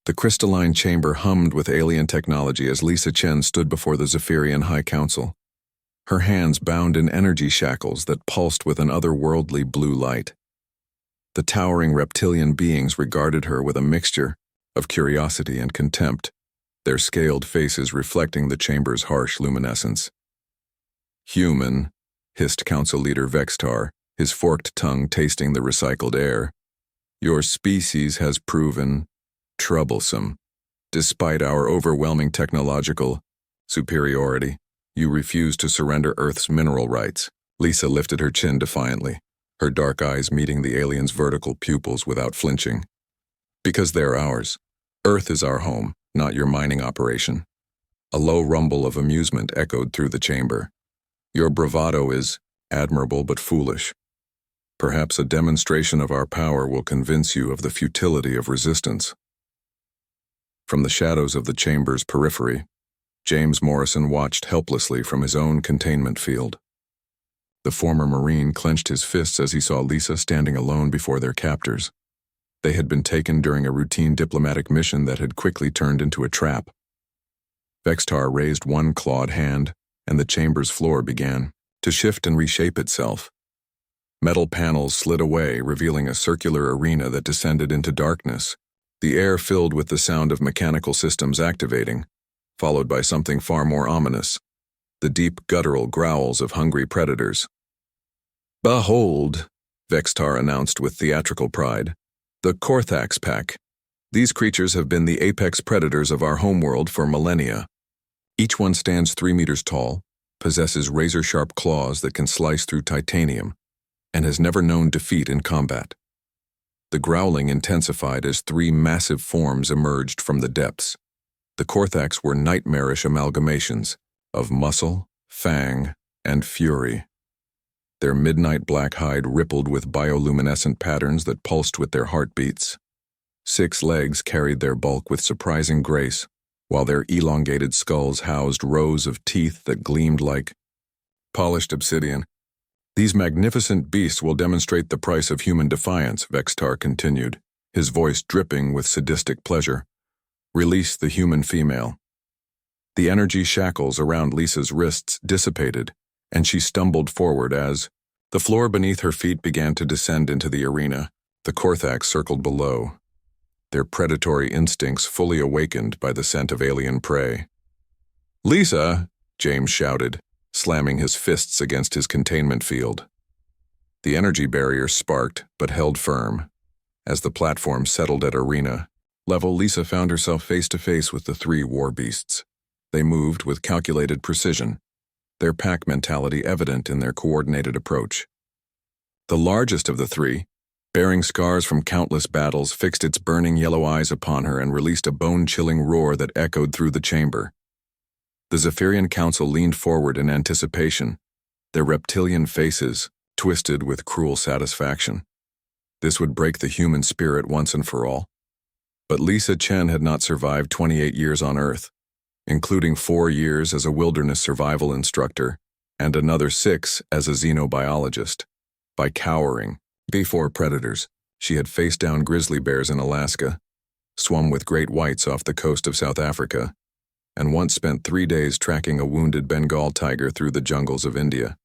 The crystalline chamber hummed with alien technology as Lisa Chen stood before the Zephyrian High Council, her hands bound in energy shackles that pulsed with an otherworldly blue light. The towering reptilian beings regarded her with a mixture of curiosity and contempt, their scaled faces reflecting the chamber's harsh luminescence. "Human," hissed Council Leader Vextar, his forked tongue tasting the recycled air. "Your species has proven troublesome. Despite our overwhelming technological superiority, you refuse to surrender Earth's mineral rights." Lisa lifted her chin defiantly, her dark eyes meeting the alien's vertical pupils without flinching. "Because they're ours. Earth is our home, not your mining operation." A low rumble of amusement echoed through the chamber. "Your bravado is admirable but foolish. Perhaps a demonstration of our power will convince you of the futility of resistance." From the shadows of the chamber's periphery, James Morrison watched helplessly from his own containment field. The former Marine clenched his fists as he saw Lisa standing alone before their captors. They had been taken during a routine diplomatic mission that had quickly turned into a trap. Vextar raised one clawed hand, and the chamber's floor began to shift and reshape itself. Metal panels slid away, revealing a circular arena that descended into darkness. The air filled with the sound of mechanical systems activating, followed by something far more ominous, the deep guttural growls of hungry predators. "Behold," Vextar announced with theatrical pride, "the Corax pack. These creatures have been the apex predators of our homeworld for millennia. Each one stands 3 meters tall, possesses razor-sharp claws that can slice through titanium, and has never known defeat in combat." The growling intensified as 3 massive forms emerged from the depths. The Corax were nightmarish amalgamations of muscle, fang, and fury. Their midnight black hide rippled with bioluminescent patterns that pulsed with their heartbeats. 6 legs carried their bulk with surprising grace, while their elongated skulls housed rows of teeth that gleamed like polished obsidian. "These magnificent beasts will demonstrate the price of human defiance," Vextar continued, his voice dripping with sadistic pleasure. "Release the human female." The energy shackles around Lisa's wrists dissipated, and she stumbled forward as the floor beneath her feet began to descend into the arena. The Corax circled below, their predatory instincts fully awakened by the scent of alien prey. "Lisa!" James shouted, slamming his fists against his containment field. The energy barrier sparked but held firm. As the platform settled at arena level, Lisa found herself face to face with the 3 war beasts. They moved with calculated precision, their pack mentality evident in their coordinated approach. The largest of the 3, bearing scars from countless battles, fixed its burning yellow eyes upon her and released a bone-chilling roar that echoed through the chamber. The Zephyrian Council leaned forward in anticipation, their reptilian faces twisted with cruel satisfaction. This would break the human spirit once and for all. But Lisa Chen had not survived 28 years on Earth, including 4 years as a wilderness survival instructor and another 6 as a xenobiologist. By cowering before predators, she had faced down grizzly bears in Alaska, swum with great whites off the coast of South Africa, and once spent 3 days tracking a wounded Bengal tiger through the jungles of India.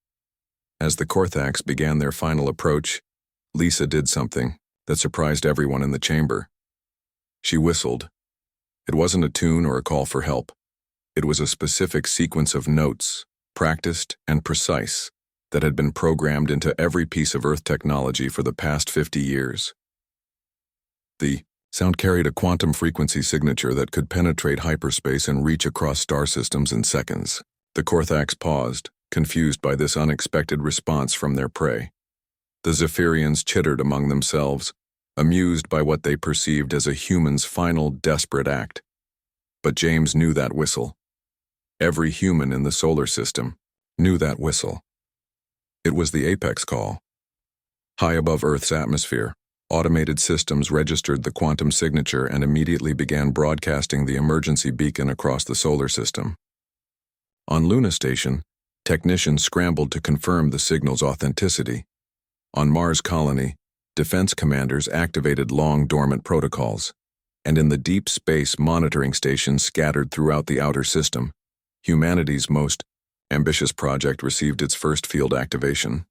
As the Corax began their final approach, Lisa did something that surprised everyone in the chamber. She whistled. It wasn't a tune or a call for help. It was a specific sequence of notes, practiced and precise, that had been programmed into every piece of Earth technology for the past 50 years. The sound carried a quantum frequency signature that could penetrate hyperspace and reach across star systems in seconds. The Corax paused, confused by this unexpected response from their prey. The Zephyrians chittered among themselves, amused by what they perceived as a human's final desperate act. But James knew that whistle. Every human in the solar system knew that whistle. It was the apex call. High above Earth's atmosphere, automated systems registered the quantum signature and immediately began broadcasting the emergency beacon across the solar system. On Luna Station, technicians scrambled to confirm the signal's authenticity. On Mars Colony, defense commanders activated long-dormant protocols. and in the deep space monitoring stations scattered throughout the outer system, humanity's most ambitious project received its first field activation.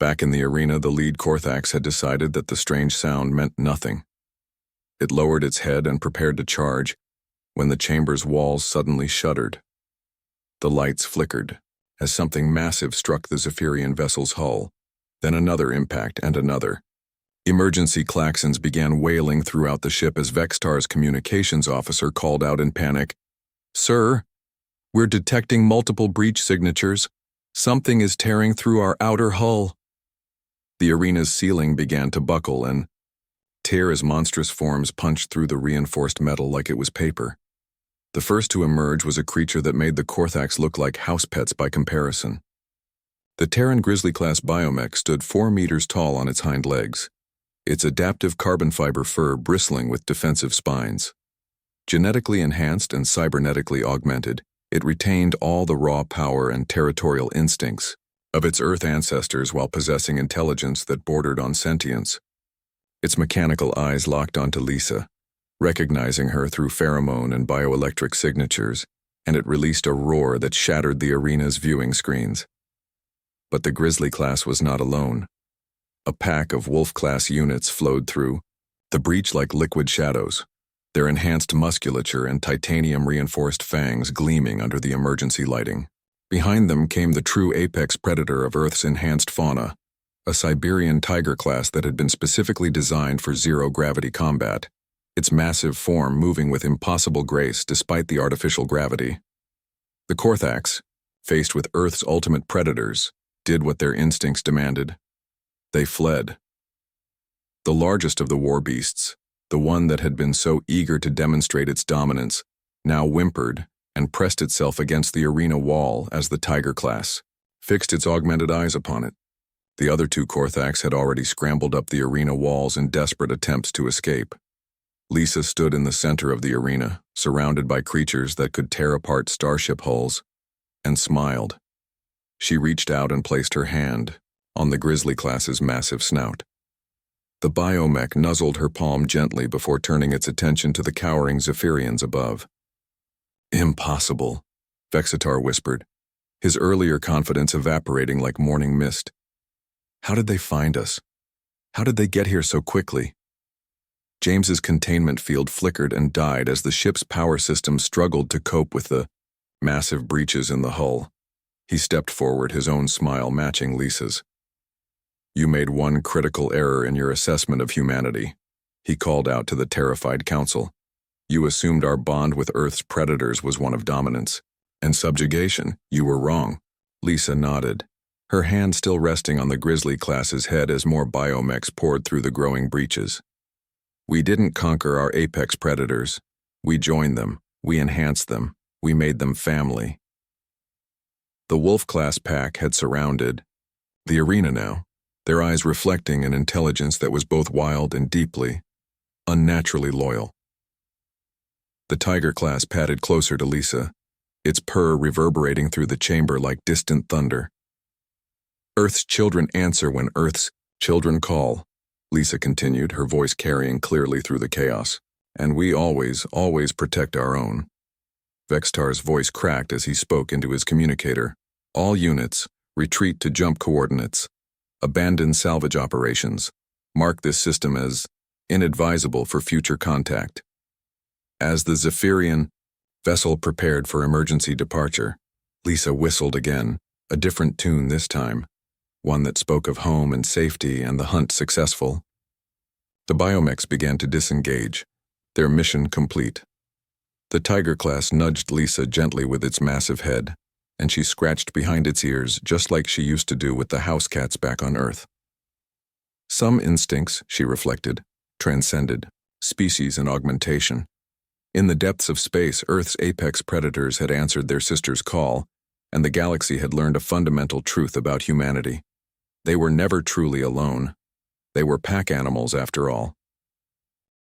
Back in the arena, the lead Corax had decided that the strange sound meant nothing. It lowered its head and prepared to charge when the chamber's walls suddenly shuddered. The lights flickered as something massive struck the Zephyrian vessel's hull, then another impact and another. Emergency klaxons began wailing throughout the ship as Vextar's communications officer called out in panic, "Sir, we're detecting multiple breach signatures. Something is tearing through our outer hull." The arena's ceiling began to buckle and tear as monstrous forms punched through the reinforced metal like it was paper. The first to emerge was a creature that made the Corax look like house pets by comparison. The Terran Grizzly-class biomech stood 4 meters tall on its hind legs, its adaptive carbon fiber fur bristling with defensive spines. Genetically enhanced and cybernetically augmented, it retained all the raw power and territorial instincts of its Earth ancestors while possessing intelligence that bordered on sentience. Its mechanical eyes locked onto Lisa, recognizing her through pheromone and bioelectric signatures, and it released a roar that shattered the arena's viewing screens. But the Grizzly class was not alone. A pack of Wolf-class units flowed through the breach like liquid shadows, their enhanced musculature and titanium-reinforced fangs gleaming under the emergency lighting. Behind them came the true apex predator of Earth's enhanced fauna, a Siberian tiger class that had been specifically designed for zero-gravity combat, its massive form moving with impossible grace despite the artificial gravity. The Corax, faced with Earth's ultimate predators, did what their instincts demanded. They fled. The largest of the war beasts, the one that had been so eager to demonstrate its dominance, now whimpered and pressed itself against the arena wall as the Tiger class fixed its augmented eyes upon it. The other 2 Corax had already scrambled up the arena walls in desperate attempts to escape. Lisa stood in the center of the arena, surrounded by creatures that could tear apart starship hulls, and smiled. She reached out and placed her hand on the Grizzly class's massive snout. The biomech nuzzled her palm gently before turning its attention to the cowering Zephyrians above. "Impossible," Vexitar whispered, his earlier confidence evaporating like morning mist. "How did they find us? How did they get here so quickly?" James's containment field flickered and died as the ship's power system struggled to cope with the massive breaches in the hull. He stepped forward, his own smile matching Lisa's. "You made one critical error in your assessment of humanity," he called out to the terrified council. "You assumed our bond with Earth's predators was one of dominance and subjugation. You were wrong." Lisa nodded, her hand still resting on the Grizzly class's head as more biomechs poured through the growing breaches. "We didn't conquer our apex predators. We joined them. We enhanced them. We made them family." The Wolf-class pack had surrounded the arena now, their eyes reflecting an intelligence that was both wild and deeply, unnaturally loyal. The Tiger class padded closer to Lisa, its purr reverberating through the chamber like distant thunder. "Earth's children answer when Earth's children call," Lisa continued, her voice carrying clearly through the chaos. "And we always protect our own." Vextar's voice cracked as he spoke into his communicator. "All units, retreat to jump coordinates. Abandon salvage operations. Mark this system as inadvisable for future contact." As the Zephyrian vessel prepared for emergency departure, Lisa whistled again, a different tune this time, one that spoke of home and safety and the hunt successful. The biomechs began to disengage, their mission complete. The Tiger class nudged Lisa gently with its massive head, and she scratched behind its ears just like she used to do with the house cats back on Earth. Some instincts, she reflected, transcended species and augmentation. In the depths of space, Earth's apex predators had answered their sister's call, and the galaxy had learned a fundamental truth about humanity. They were never truly alone. They were pack animals after all.